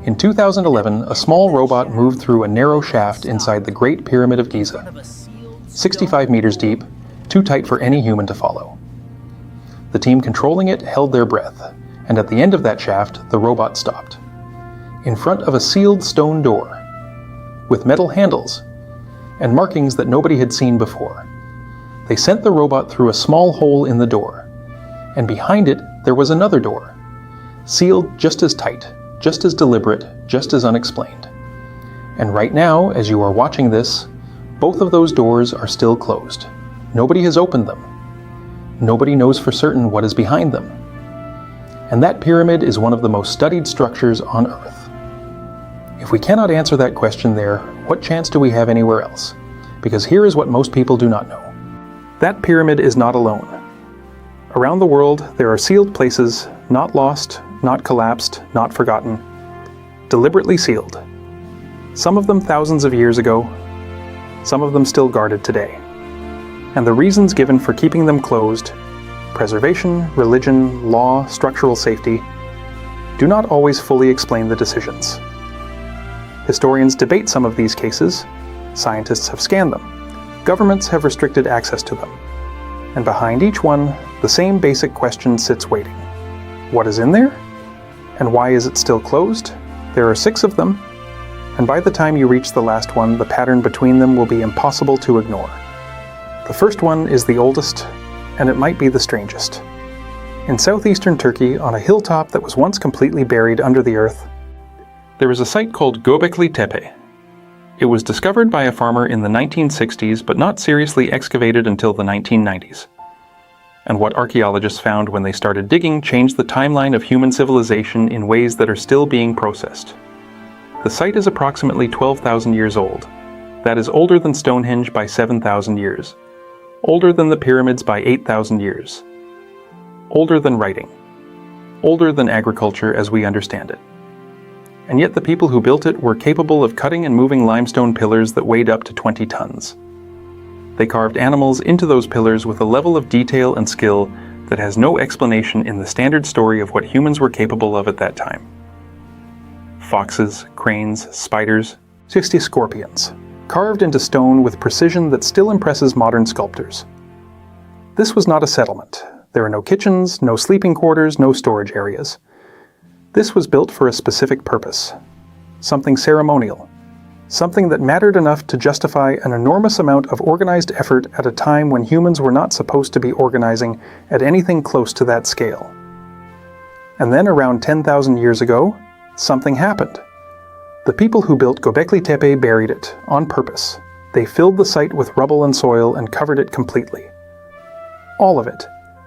In 2011, a small robot moved through a narrow shaft inside the Great Pyramid of Giza, 65 meters deep, too tight for any human to follow. The team controlling it held their breath, and at the end of that shaft, the robot stopped. In front of a sealed stone door, with metal handles, and markings that nobody had seen before. They sent the robot through a small hole in the door, and behind it there was another door, sealed just as tight, just as deliberate, just as unexplained. And right now, as you are watching this, both of those doors are still closed. Nobody has opened them. Nobody knows for certain what is behind them. And that pyramid is one of the most studied structures on Earth. If we cannot answer that question there, what chance do we have anywhere else? Because here is what most people do not know. That pyramid is not alone. Around the world, there are sealed places, not lost, not collapsed, not forgotten, deliberately sealed. Some of them thousands of years ago, some of them still guarded today. And the reasons given for keeping them closed, preservation, religion, law, structural safety, do not always fully explain the decisions. Historians debate some of these cases, scientists have scanned them, governments have restricted access to them. And behind each one, the same basic question sits waiting. What is in there? And why is it still closed? There are 6 of them, and by the time you reach the last one, the pattern between them will be impossible to ignore. The first one is the oldest, and it might be the strangest. In southeastern Turkey, on a hilltop that was once completely buried under the earth, there is a site called Gobekli Tepe. It was discovered by a farmer in the 1960s, but not seriously excavated until the 1990s. And what archaeologists found when they started digging changed the timeline of human civilization in ways that are still being processed. The site is approximately 12,000 years old. That is older than Stonehenge by 7,000 years. Older than the pyramids by 8,000 years. Older than writing. Older than agriculture as we understand it. And yet the people who built it were capable of cutting and moving limestone pillars that weighed up to 20 tons. They carved animals into those pillars with a level of detail and skill that has no explanation in the standard story of what humans were capable of at that time. Foxes, cranes, spiders, 60 scorpions, carved into stone with precision that still impresses modern sculptors. This was not a settlement. There are no kitchens, no sleeping quarters, no storage areas. This was built for a specific purpose, something ceremonial, something that mattered enough to justify an enormous amount of organized effort at a time when humans were not supposed to be organizing at anything close to that scale. And then around 10,000 years ago, something happened. The people who built Gobekli Tepe buried it, on purpose. They filled the site with rubble and soil and covered it completely. All of it.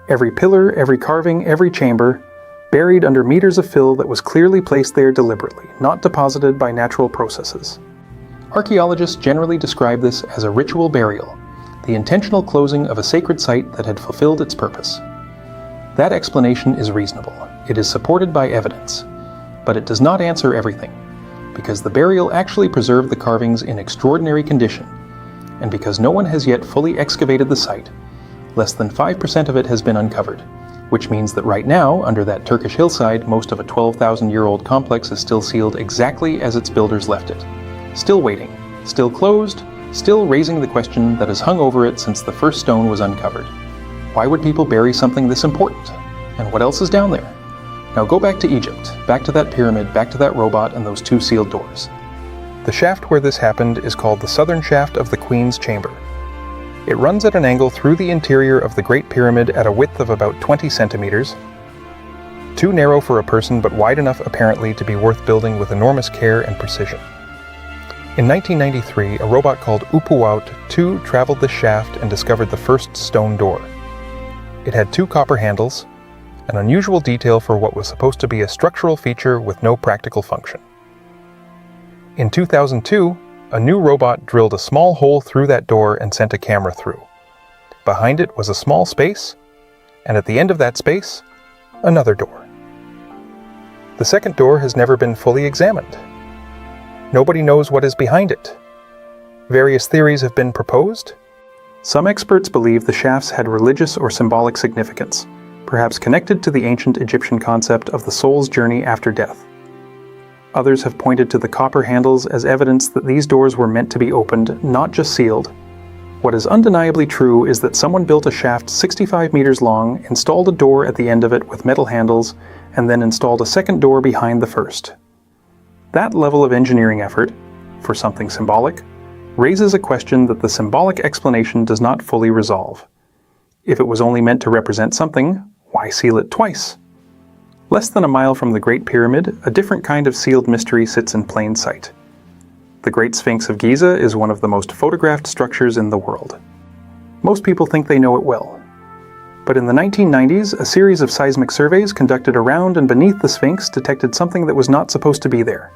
Every pillar, every carving, every chamber, buried under meters of fill that was clearly placed there deliberately, not deposited by natural processes. Archaeologists generally describe this as a ritual burial, the intentional closing of a sacred site that had fulfilled its purpose. That explanation is reasonable. It is supported by evidence. But it does not answer everything, because the burial actually preserved the carvings in extraordinary condition, and because no one has yet fully excavated the site, less than 5% of it has been uncovered, which means that right now, under that Turkish hillside, most of a 12,000-year-old complex is still sealed exactly as its builders left it. Still waiting, still closed, still raising the question that has hung over it since the first stone was uncovered. Why would people bury something this important? And what else is down there? Now go back to Egypt, back to that pyramid, back to that robot and those 2 sealed doors. The shaft where this happened is called the southern shaft of the Queen's Chamber. It runs at an angle through the interior of the Great Pyramid at a width of about 20 centimeters, too narrow for a person but wide enough apparently to be worth building with enormous care and precision. In 1993, a robot called Upuaut 2 traveled this shaft and discovered the first stone door. It had 2 copper handles, an unusual detail for what was supposed to be a structural feature with no practical function. In 2002, a new robot drilled a small hole through that door and sent a camera through. Behind it was a small space, and at the end of that space, another door. The second door has never been fully examined. Nobody knows what is behind it. Various theories have been proposed. Some experts believe the shafts had religious or symbolic significance, perhaps connected to the ancient Egyptian concept of the soul's journey after death. Others have pointed to the copper handles as evidence that these doors were meant to be opened, not just sealed. What is undeniably true is that someone built a shaft 65 meters long, installed a door at the end of it with metal handles, and then installed a second door behind the first. That level of engineering effort, for something symbolic, raises a question that the symbolic explanation does not fully resolve. If it was only meant to represent something, why seal it twice? Less than a mile from the Great Pyramid, a different kind of sealed mystery sits in plain sight. The Great Sphinx of Giza is one of the most photographed structures in the world. Most people think they know it well. But in the 1990s, a series of seismic surveys conducted around and beneath the Sphinx detected something that was not supposed to be there.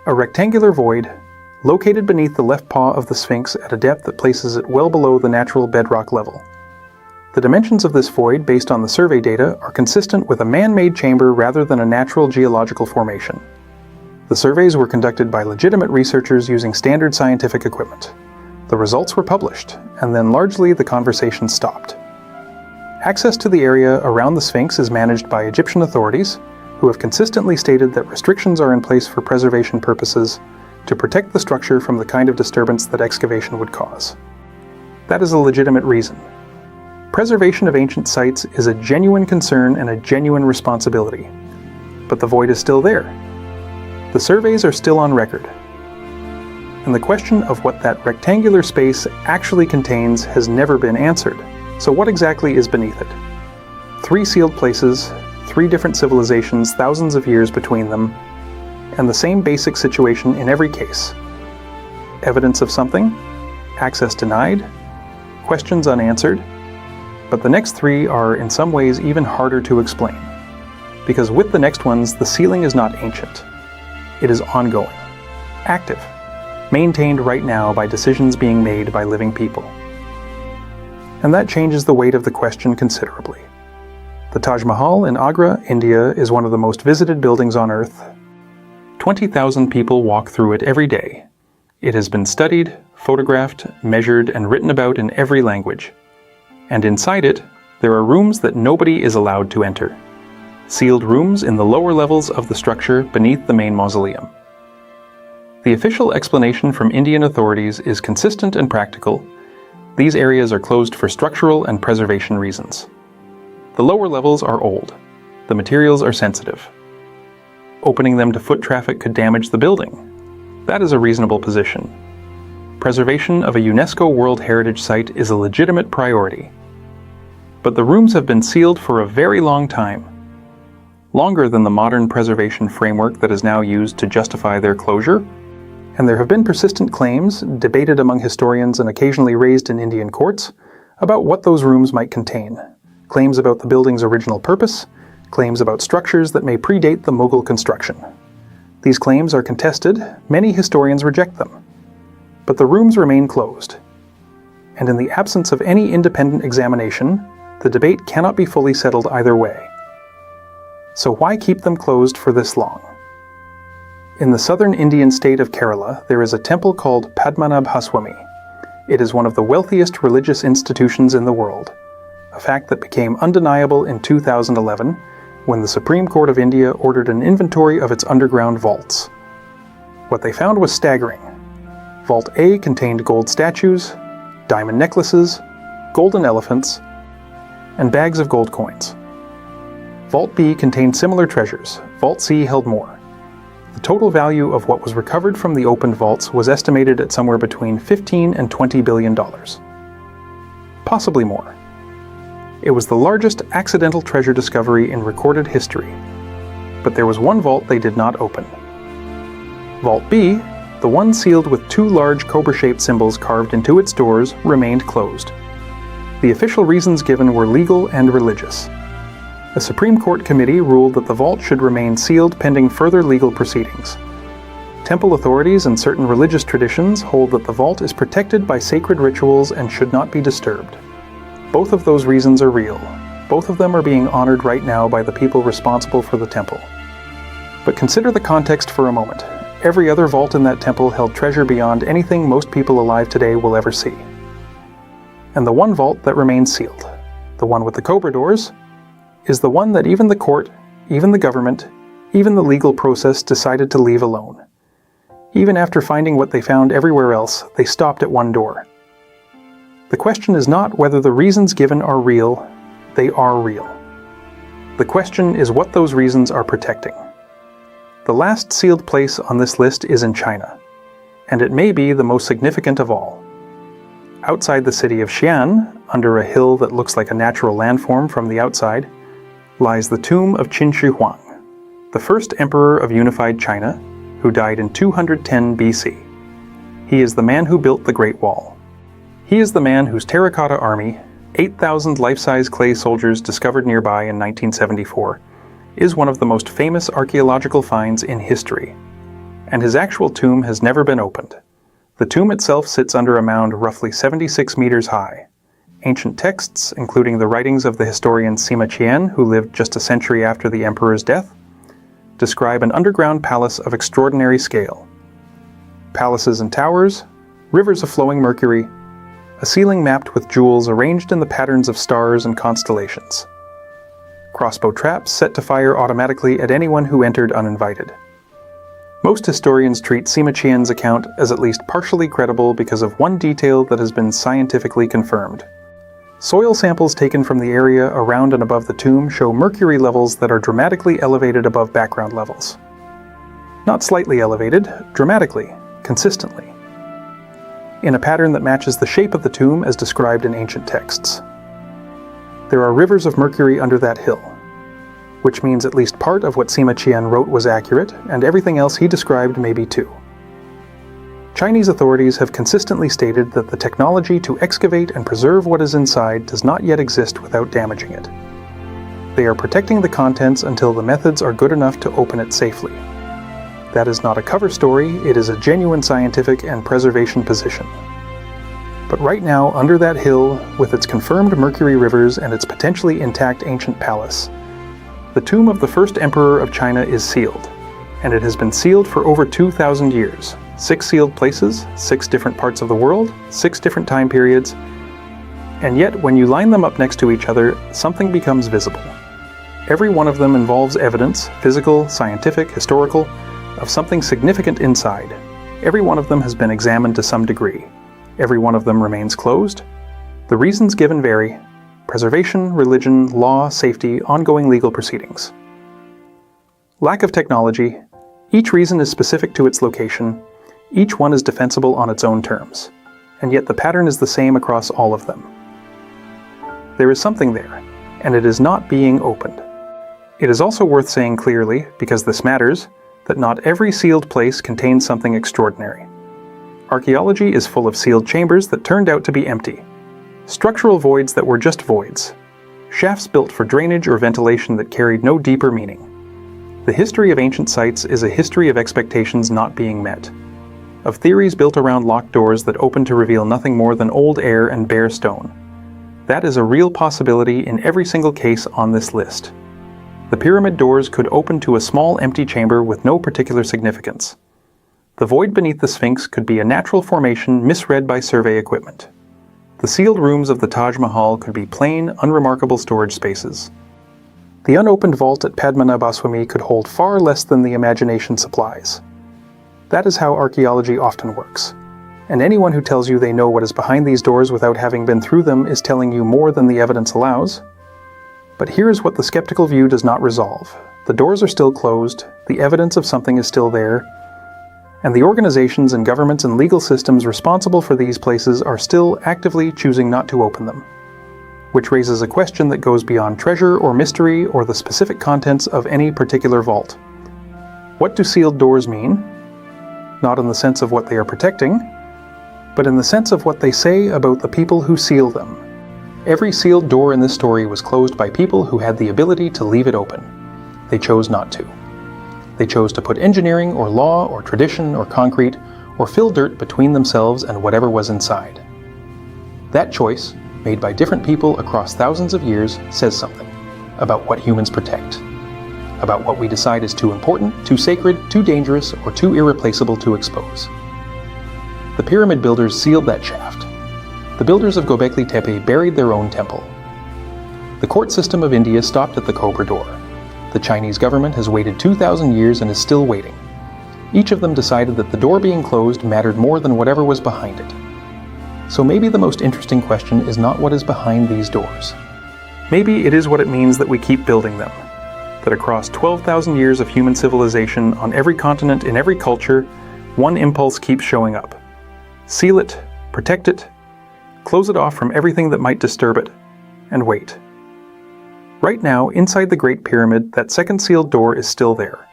A rectangular void, located beneath the left paw of the Sphinx at a depth that places it well below the natural bedrock level. The dimensions of this void, based on the survey data, are consistent with a man-made chamber rather than a natural geological formation. The surveys were conducted by legitimate researchers using standard scientific equipment. The results were published, and then largely the conversation stopped. Access to the area around the Sphinx is managed by Egyptian authorities, who have consistently stated that restrictions are in place for preservation purposes to protect the structure from the kind of disturbance that excavation would cause. That is a legitimate reason. Preservation of ancient sites is a genuine concern and a genuine responsibility. But the void is still there. The surveys are still on record. And the question of what that rectangular space actually contains has never been answered. So what exactly is beneath it? 3 sealed places, 3 different civilizations, thousands of years between them, and the same basic situation in every case. Evidence of something, access denied, questions unanswered, but the next 3 are in some ways even harder to explain. Because with the next ones, the sealing is not ancient. It is ongoing, active, maintained right now by decisions being made by living people. And that changes the weight of the question considerably. The Taj Mahal in Agra, India, is one of the most visited buildings on Earth. 20,000 people walk through it every day. It has been studied, photographed, measured, and written about in every language. And inside it, there are rooms that nobody is allowed to enter. Sealed rooms in the lower levels of the structure beneath the main mausoleum. The official explanation from Indian authorities is consistent and practical. These areas are closed for structural and preservation reasons. The lower levels are old. The materials are sensitive. Opening them to foot traffic could damage the building. That is a reasonable position. Preservation of a UNESCO World Heritage Site is a legitimate priority. But the rooms have been sealed for a very long time. Longer than the modern preservation framework that is now used to justify their closure. And there have been persistent claims, debated among historians and occasionally raised in Indian courts, about what those rooms might contain. Claims about the building's original purpose, claims about structures that may predate the Mughal construction. These claims are contested, many historians reject them. But the rooms remain closed. And in the absence of any independent examination, the debate cannot be fully settled either way. So why keep them closed for this long? In the southern Indian state of Kerala, there is a temple called Padmanabhaswami. It is one of the wealthiest religious institutions in the world, a fact that became undeniable in 2011 when the Supreme Court of India ordered an inventory of its underground vaults. What they found was staggering. Vault A contained gold statues, diamond necklaces, golden elephants, and bags of gold coins. Vault B contained similar treasures. Vault C held more. The total value of what was recovered from the opened vaults was estimated at somewhere between $15 and $20 billion. Possibly more. It was the largest accidental treasure discovery in recorded history. But there was one vault they did not open. Vault B, the one sealed with 2 large cobra-shaped symbols carved into its doors, remained closed. The official reasons given were legal and religious. A Supreme Court committee ruled that the vault should remain sealed pending further legal proceedings. Temple authorities and certain religious traditions hold that the vault is protected by sacred rituals and should not be disturbed. Both of those reasons are real. Both of them are being honored right now by the people responsible for the temple. But consider the context for a moment. Every other vault in that temple held treasure beyond anything most people alive today will ever see. And the one vault that remains sealed, the one with the cobra doors, is the one that even the court, even the government, Even the legal process decided to leave alone. Even after finding what they found everywhere else, they stopped at one door. The question is not whether the reasons given are real, they are real. The question is what those reasons are protecting. The last sealed place on this list is in China, and it may be the most significant of all. Outside the city of Xi'an, under a hill that looks like a natural landform from the outside, lies the tomb of Qin Shi Huang, the first emperor of unified China, who died in 210 BC. He is the man who built the Great Wall. He is the man whose terracotta army, 8,000 life-size clay soldiers discovered nearby in 1974, is one of the most famous archaeological finds in history. And his actual tomb has never been opened. The tomb itself sits under a mound roughly 76 meters high. Ancient texts, including the writings of the historian Sima Qian, who lived just a century after the emperor's death, describe an underground palace of extraordinary scale. Palaces and towers, rivers of flowing mercury, a ceiling mapped with jewels arranged in the patterns of stars and constellations. Crossbow traps set to fire automatically at anyone who entered uninvited. Most historians treat Sima Qian's account as at least partially credible because of one detail that has been scientifically confirmed. Soil samples taken from the area around and above the tomb show mercury levels that are dramatically elevated above background levels. Not slightly elevated, dramatically, consistently, in a pattern that matches the shape of the tomb as described in ancient texts. There are rivers of mercury under that hill, which means at least part of what Sima Qian wrote was accurate, and everything else he described may be too. Chinese authorities have consistently stated that the technology to excavate and preserve what is inside does not yet exist without damaging it. They are protecting the contents until the methods are good enough to open it safely. That is not a cover story, it is a genuine scientific and preservation position. But right now, under that hill, with its confirmed mercury rivers and its potentially intact ancient palace, the tomb of the first emperor of China is sealed, and it has been sealed for over 2,000 years. 6 sealed places, 6 different parts of the world, 6 different time periods, and yet when you line them up next to each other, something becomes visible. Every one of them involves evidence, physical, scientific, historical, of something significant inside. Every one of them has been examined to some degree. Every one of them remains closed. The reasons given vary: preservation, religion, law, safety, ongoing legal proceedings. Lack of technology. Each reason is specific to its location. Each one is defensible on its own terms, and yet the pattern is the same across all of them. There is something there, and it is not being opened. It is also worth saying clearly, because this matters, that not every sealed place contains something extraordinary. Archaeology is full of sealed chambers that turned out to be empty, structural voids that were just voids, shafts built for drainage or ventilation that carried no deeper meaning. The history of ancient sites is a history of expectations not being met, of theories built around locked doors that open to reveal nothing more than old air and bare stone. That is a real possibility in every single case on this list. The pyramid doors could open to a small empty chamber with no particular significance. The void beneath the Sphinx could be a natural formation misread by survey equipment. The sealed rooms of the Taj Mahal could be plain, unremarkable storage spaces. The unopened vault at Padmanabhaswami could hold far less than the imagination supplies. That is how archaeology often works. And anyone who tells you they know what is behind these doors without having been through them is telling you more than the evidence allows. But here is what the skeptical view does not resolve. The doors are still closed, the evidence of something is still there, and the organizations and governments and legal systems responsible for these places are still actively choosing not to open them. Which raises a question that goes beyond treasure or mystery or the specific contents of any particular vault. What do sealed doors mean? Not in the sense of what they are protecting, but in the sense of what they say about the people who seal them. Every sealed door in this story was closed by people who had the ability to leave it open. They chose not to. They chose to put engineering or law or tradition or concrete or fill dirt between themselves and whatever was inside. That choice, made by different people across thousands of years, says something about what humans protect, about what we decide is too important, too sacred, too dangerous, or too irreplaceable to expose. The pyramid builders sealed that shaft. The builders of Gobekli Tepe buried their own temple. The court system of India stopped at the cobra door. The Chinese government has waited 2,000 years and is still waiting. Each of them decided that the door being closed mattered more than whatever was behind it. So maybe the most interesting question is not what is behind these doors. Maybe it is what it means that we keep building them. That across 12,000 years of human civilization on every continent, in every culture, one impulse keeps showing up. Seal it, protect it, close it off from everything that might disturb it, and wait. Right now, inside the Great Pyramid, that second sealed door is still there.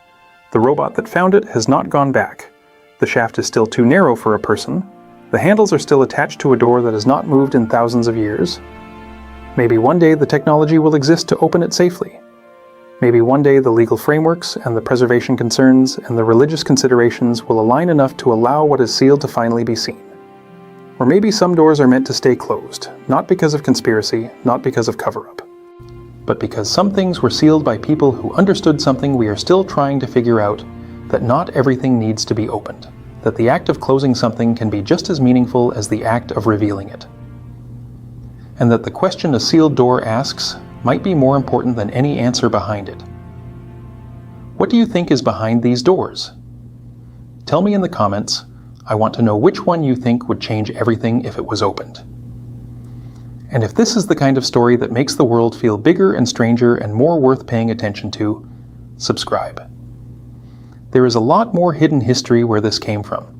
The robot that found it has not gone back. The shaft is still too narrow for a person. The handles are still attached to a door that has not moved in thousands of years. Maybe one day the technology will exist to open it safely. Maybe one day the legal frameworks and the preservation concerns and the religious considerations will align enough to allow what is sealed to finally be seen. Or maybe some doors are meant to stay closed, not because of conspiracy, not because of cover-up, but because some things were sealed by people who understood something we are still trying to figure out, that not everything needs to be opened, that the act of closing something can be just as meaningful as the act of revealing it, and that the question a sealed door asks might be more important than any answer behind it. What do you think is behind these doors? Tell me in the comments. I want to know which one you think would change everything if it was opened. And if this is the kind of story that makes the world feel bigger and stranger and more worth paying attention to, subscribe. There is a lot more hidden history where this came from.